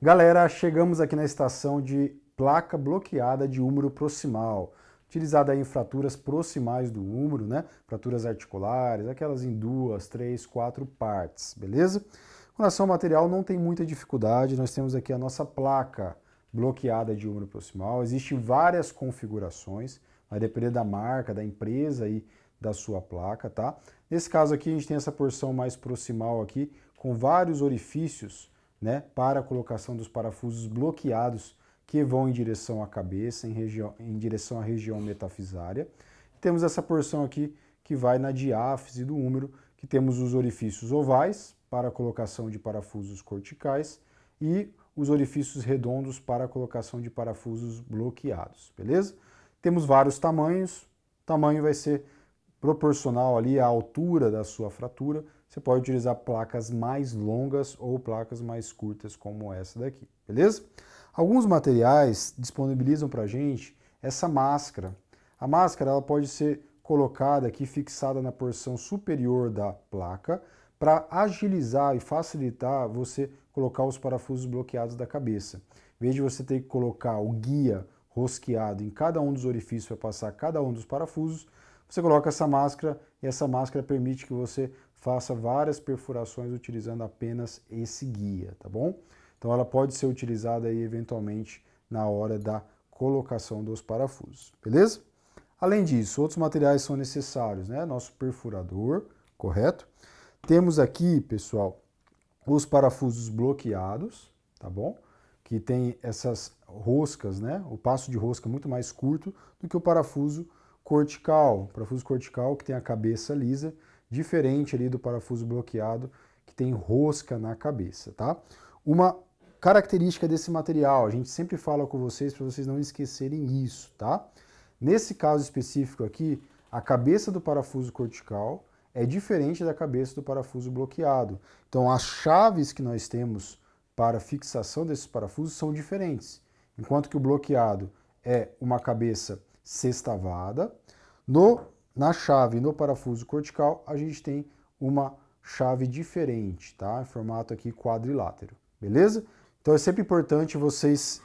Galera, chegamos aqui na estação de placa bloqueada de húmero proximal, utilizada em fraturas proximais do húmero, né? Fraturas articulares, aquelas em 2, 3, 4 partes, beleza? Com relação ao material, não tem muita dificuldade, nós temos aqui a nossa placa bloqueada de húmero proximal, existem várias configurações, vai depender da marca, da empresa e da sua placa, tá? Nesse caso aqui, a gente tem essa porção mais proximal aqui, com vários orifícios, né, para a colocação dos parafusos bloqueados que vão em direção à cabeça, em direção à região metafisária. Temos essa porção aqui que vai na diáfise do húmero, que temos os orifícios ovais para a colocação de parafusos corticais e os orifícios redondos para a colocação de parafusos bloqueados, beleza? Temos vários tamanhos, o tamanho vai ser proporcional ali à altura da sua fratura. Você pode utilizar placas mais longas ou placas mais curtas, como essa daqui, beleza? Alguns materiais disponibilizam para a gente essa máscara. A máscara ela pode ser colocada aqui, fixada na porção superior da placa, para agilizar e facilitar você colocar os parafusos bloqueados da cabeça. Em vez de você ter que colocar o guia rosqueado em cada um dos orifícios para passar cada um dos parafusos, você coloca essa máscara e essa máscara permite que você faça várias perfurações utilizando apenas esse guia, tá bom? Então ela pode ser utilizada aí eventualmente na hora da colocação dos parafusos, beleza? Além disso, outros materiais são necessários, né? Nosso perfurador, correto? Temos aqui, pessoal, os parafusos bloqueados, tá bom? Que tem essas roscas, né? O passo de rosca muito mais curto do que o parafuso cortical. O parafuso cortical que tem a cabeça lisa, diferente ali do parafuso bloqueado que tem rosca na cabeça, tá? Uma característica desse material, a gente sempre fala com vocês para vocês não esquecerem isso, tá? Nesse caso específico aqui, a cabeça do parafuso cortical é diferente da cabeça do parafuso bloqueado. Então as chaves que nós temos para fixação desses parafusos são diferentes. Enquanto que o bloqueado é uma cabeça sextavada, na chave, no parafuso cortical, a gente tem uma chave diferente, tá? Em formato aqui quadrilátero, beleza? Então é sempre importante vocês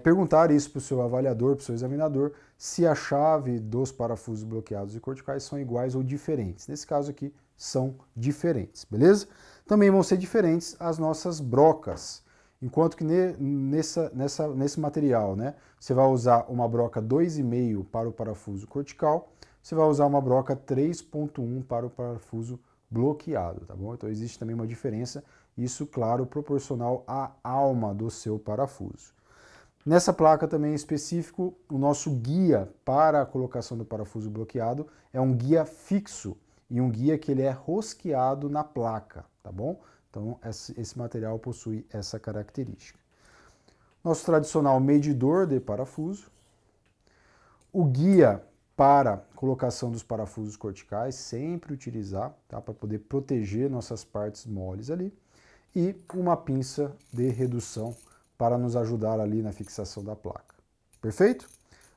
perguntarem isso para o seu avaliador, para o seu examinador, se a chave dos parafusos bloqueados e corticais são iguais ou diferentes. Nesse caso aqui, são diferentes, beleza? Também vão ser diferentes as nossas brocas. Enquanto que nesse material, né, você vai usar uma broca 2,5 para o parafuso cortical, você vai usar uma broca 3,1 para o parafuso bloqueado, tá bom? Então existe também uma diferença, isso, claro, proporcional à alma do seu parafuso. Nessa placa também em específico, o nosso guia para a colocação do parafuso bloqueado é um guia fixo e um guia que ele é rosqueado na placa, tá bom? Então esse material possui essa característica. Nosso tradicional medidor de parafuso, o guia para colocação dos parafusos corticais, sempre utilizar, tá? Para poder proteger nossas partes moles ali, e uma pinça de redução para nos ajudar ali na fixação da placa. Perfeito?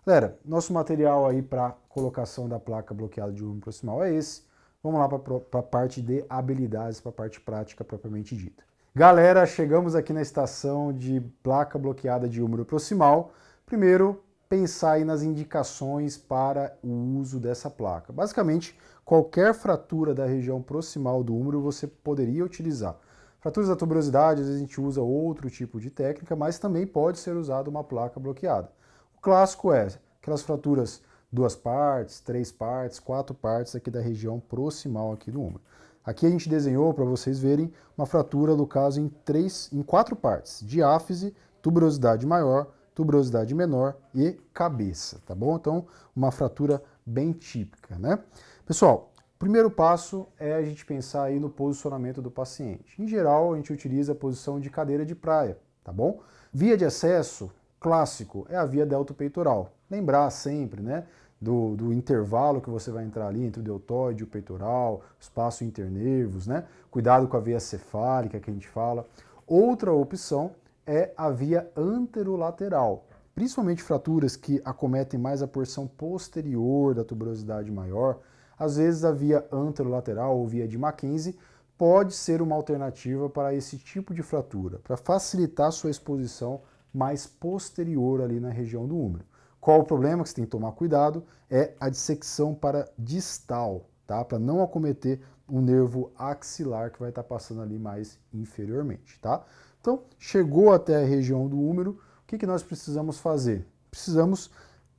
Galera, nosso material aí para colocação da placa bloqueada de húmero proximal é esse. Vamos lá para a parte de habilidades, para a parte prática propriamente dita. Galera, chegamos aqui na estação de placa bloqueada de húmero proximal. Primeiro, pensar aí nas indicações para o uso dessa placa. Basicamente, qualquer fratura da região proximal do húmero você poderia utilizar. Fraturas da tuberosidade, às vezes a gente usa outro tipo de técnica, mas também pode ser usada uma placa bloqueada. O clássico é aquelas fraturas 2 partes, 3 partes, 4 partes aqui da região proximal aqui do húmero. Aqui a gente desenhou para vocês verem uma fratura, no caso, em 4 partes: diáfise, tuberosidade maior, tuberosidade menor e cabeça, tá bom? Então, uma fratura bem típica, né? Pessoal, o primeiro passo é a gente pensar aí no posicionamento do paciente. Em geral, a gente utiliza a posição de cadeira de praia, tá bom? Via de acesso clássico é a via deltopeitoral. Lembrar sempre, né, do intervalo que você vai entrar ali entre o deltoide e o peitoral, espaço internervos, né? Cuidado com a veia cefálica que a gente fala. Outra opção é a via anterolateral, principalmente fraturas que acometem mais a porção posterior da tuberosidade maior. Às vezes a via anterolateral ou via de Mackenzie pode ser uma alternativa para esse tipo de fratura, para facilitar sua exposição mais posterior ali na região do úmero. Qual o problema que você tem que tomar cuidado? É a dissecção para distal, tá? Para não acometer o nervo axilar que vai estar passando ali mais inferiormente, tá? Então, chegou até a região do úmero, o que nós precisamos fazer? Precisamos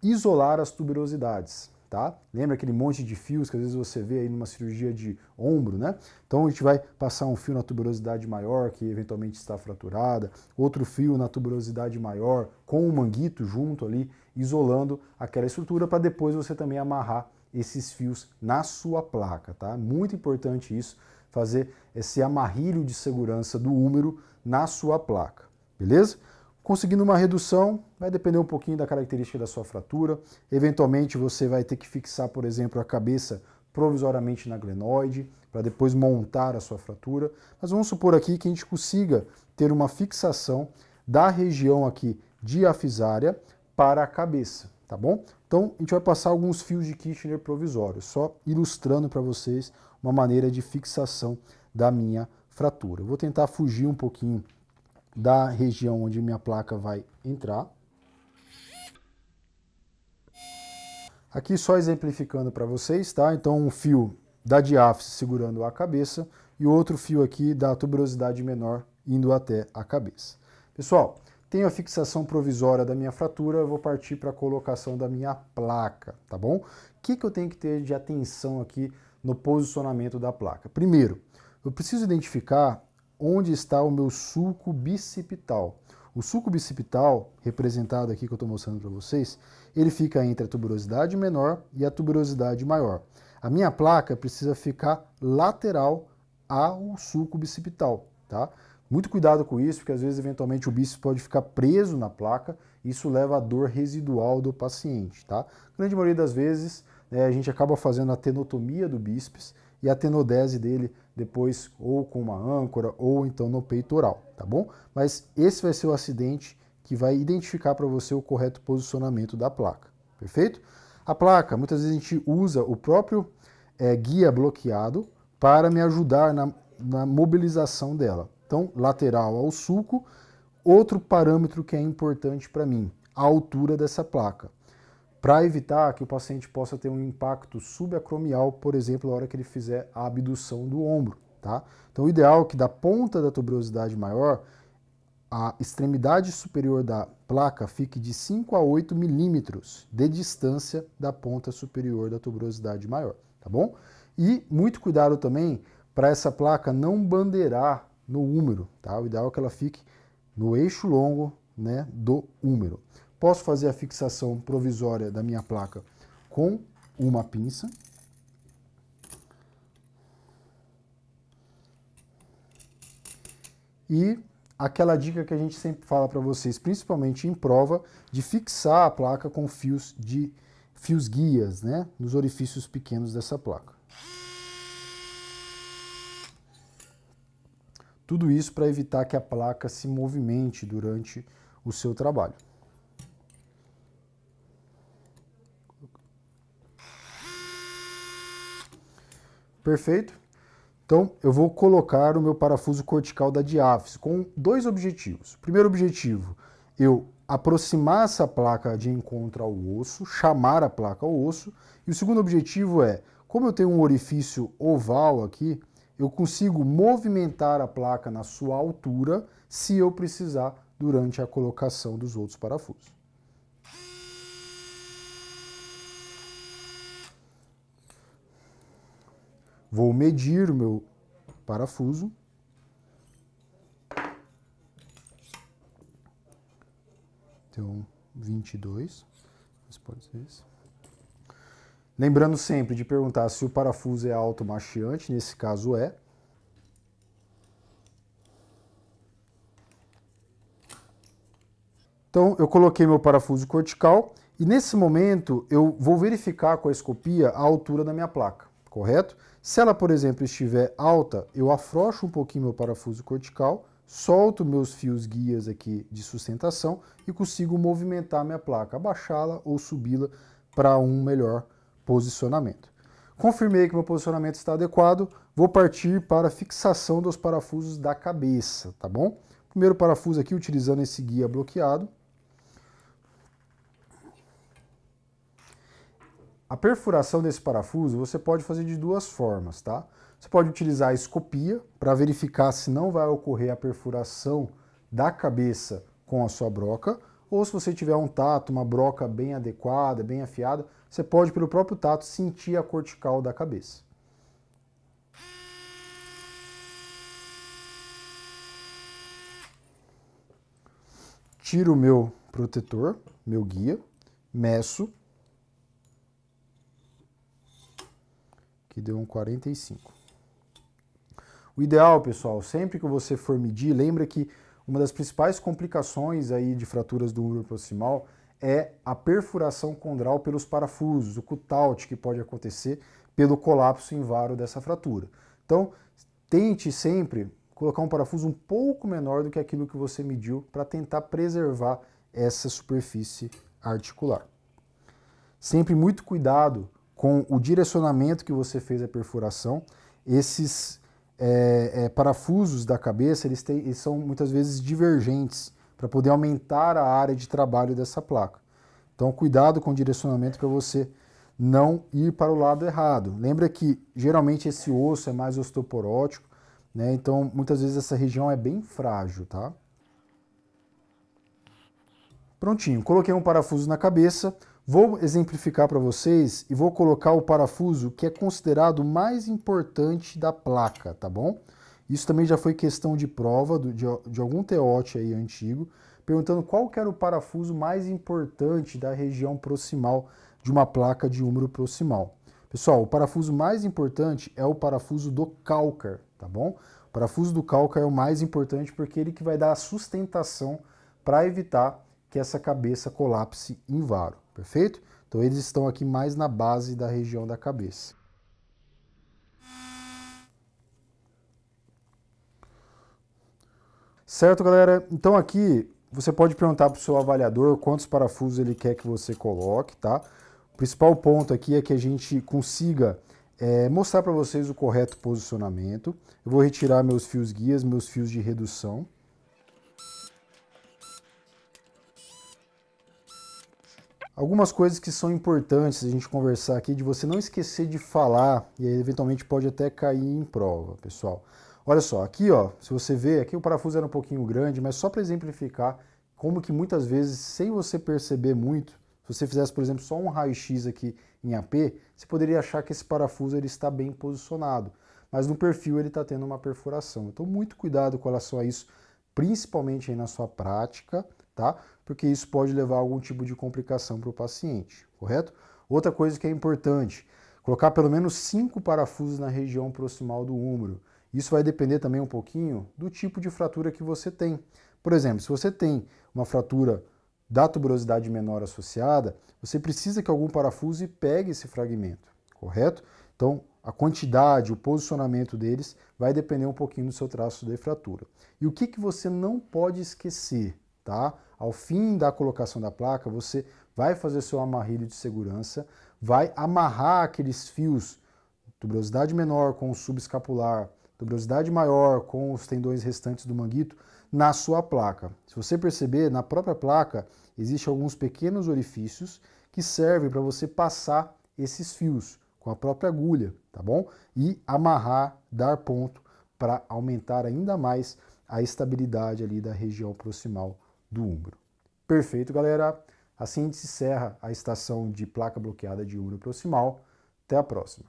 isolar as tuberosidades, tá? Lembra aquele monte de fios que às vezes você vê aí numa cirurgia de ombro, né? Então a gente vai passar um fio na tuberosidade maior, que eventualmente está fraturada, outro fio na tuberosidade maior, com um manguito junto ali, isolando aquela estrutura, para depois você também amarrar esses fios na sua placa, tá? Muito importante isso, fazer esse amarrilho de segurança do úmero na sua placa, beleza? Conseguindo uma redução, vai depender um pouquinho da característica da sua fratura. Eventualmente você vai ter que fixar, por exemplo, a cabeça provisoriamente na glenoide, para depois montar a sua fratura. Mas vamos supor aqui que a gente consiga ter uma fixação da região aqui diafisária para a cabeça, tá bom? Então a gente vai passar alguns fios de Kirchner provisórios, só ilustrando para vocês uma maneira de fixação da minha fratura. Eu vou tentar fugir um pouquinho da região onde minha placa vai entrar. Aqui só exemplificando para vocês, tá? Então um fio da diáfise segurando a cabeça e outro fio aqui da tuberosidade menor indo até a cabeça. Pessoal, tenho a fixação provisória da minha fratura, eu vou partir para a colocação da minha placa, tá bom? O que eu tenho que ter de atenção aqui no posicionamento da placa? Primeiro, eu preciso identificar onde está o meu sulco bicipital. O sulco bicipital, representado aqui que eu estou mostrando para vocês, ele fica entre a tuberosidade menor e a tuberosidade maior. A minha placa precisa ficar lateral ao sulco bicipital, tá? Muito cuidado com isso, porque às vezes eventualmente o bíceps pode ficar preso na placa, e isso leva à dor residual do paciente, tá? A grande maioria das vezes, né, a gente acaba fazendo a tenotomia do bíceps e a tenodese dele depois ou com uma âncora ou então no peitoral, tá bom? Mas esse vai ser o acidente que vai identificar para você o correto posicionamento da placa, perfeito? A placa, muitas vezes a gente usa o próprio guia bloqueado para me ajudar na mobilização dela. Então, lateral ao sulco, outro parâmetro que é importante para mim, a altura dessa placa, para evitar que o paciente possa ter um impacto subacromial, por exemplo, na hora que ele fizer a abdução do ombro, tá? Então, o ideal é que da ponta da tuberosidade maior, a extremidade superior da placa fique de 5 a 8 milímetros de distância da ponta superior da tuberosidade maior, tá bom? E muito cuidado também para essa placa não bandeirar no úmero, tá? O ideal é que ela fique no eixo longo, né, do úmero. Posso fazer a fixação provisória da minha placa com uma pinça. E aquela dica que a gente sempre fala para vocês, principalmente em prova, de fixar a placa com fios guias, né, nos orifícios pequenos dessa placa. Tudo isso para evitar que a placa se movimente durante o seu trabalho. Perfeito? Então, eu vou colocar o meu parafuso cortical da diáfise com dois objetivos. O primeiro objetivo, eu aproximar essa placa de encontro ao osso, chamar a placa ao osso. E o segundo objetivo é, como eu tenho um orifício oval aqui, eu consigo movimentar a placa na sua altura se eu precisar durante a colocação dos outros parafusos. Vou medir o meu parafuso. Então, 22. Pode ser isso. Lembrando sempre de perguntar se o parafuso é automachiante, nesse caso é. Então, eu coloquei meu parafuso cortical e nesse momento eu vou verificar com a escopia a altura da minha placa, correto? Se ela, por exemplo, estiver alta, eu afrouxo um pouquinho meu parafuso cortical, solto meus fios guias aqui de sustentação e consigo movimentar minha placa, abaixá-la ou subi-la para um melhor posicionamento. Confirmei que meu posicionamento está adequado, vou partir para a fixação dos parafusos da cabeça, tá bom? Primeiro parafuso aqui, utilizando esse guia bloqueado. A perfuração desse parafuso você pode fazer de duas formas, tá? Você pode utilizar a escopia para verificar se não vai ocorrer a perfuração da cabeça com a sua broca, ou se você tiver um tato, uma broca bem adequada, bem afiada, você pode, pelo próprio tato, sentir a cortical da cabeça. Tiro o meu protetor, meu guia, meço, que deu um 45. O ideal, pessoal, sempre que você for medir, lembra que uma das principais complicações aí de fraturas do úmero proximal é a perfuração condral pelos parafusos, o cut-out que pode acontecer pelo colapso em varo dessa fratura. Então, tente sempre colocar um parafuso um pouco menor do que aquilo que você mediu para tentar preservar essa superfície articular. Sempre muito cuidado com o direcionamento que você fez a perfuração. Esses parafusos da cabeça, eles são muitas vezes divergentes para poder aumentar a área de trabalho dessa placa. Então, cuidado com o direcionamento para você não ir para o lado errado. Lembra que geralmente esse osso é mais osteoporótico, né? Então, muitas vezes essa região é bem frágil, tá? Prontinho, coloquei um parafuso na cabeça. Vou exemplificar para vocês e vou colocar o parafuso que é considerado o mais importante da placa, tá bom? Isso também já foi questão de prova de algum TOT aí antigo, perguntando qual que era o parafuso mais importante da região proximal de uma placa de úmero proximal. Pessoal, o parafuso mais importante é o parafuso do cálcar, tá bom? O parafuso do cálcar é o mais importante porque ele que vai dar a sustentação para evitar que essa cabeça colapse em varo, perfeito? Então eles estão aqui mais na base da região da cabeça. Certo, galera? Então aqui você pode perguntar para o seu avaliador quantos parafusos ele quer que você coloque, tá? O principal ponto aqui é que a gente consiga mostrar para vocês o correto posicionamento. Eu vou retirar meus fios guias, meus fios de redução. Algumas coisas que são importantes a gente conversar aqui, de você não esquecer de falar, e aí eventualmente pode até cair em prova, pessoal. Olha só, aqui ó, se você ver, aqui o parafuso era um pouquinho grande, mas só para exemplificar como que muitas vezes, sem você perceber muito, se você fizesse, por exemplo, só um raio-x aqui em AP, você poderia achar que esse parafuso ele está bem posicionado, mas no perfil ele está tendo uma perfuração. Então muito cuidado com relação a isso, principalmente aí na sua prática, tá? Porque isso pode levar a algum tipo de complicação para o paciente, correto? Outra coisa que é importante, colocar pelo menos 5 parafusos na região proximal do úmero. Isso vai depender também um pouquinho do tipo de fratura que você tem. Por exemplo, se você tem uma fratura da tuberosidade menor associada, você precisa que algum parafuso pegue esse fragmento, correto? Então, a quantidade, o posicionamento deles vai depender um pouquinho do seu traço de fratura. E o que você não pode esquecer, tá? Ao fim da colocação da placa, você vai fazer seu amarrilho de segurança, vai amarrar aqueles fios, tuberosidade menor com o subescapular, tuberosidade maior com os tendões restantes do manguito, na sua placa. Se você perceber, na própria placa, existem alguns pequenos orifícios que servem para você passar esses fios com a própria agulha, tá bom? E amarrar, dar ponto para aumentar ainda mais a estabilidade ali da região proximal do úmero. Perfeito, galera? Assim a gente encerra a estação de placa bloqueada de úmero proximal. Até a próxima.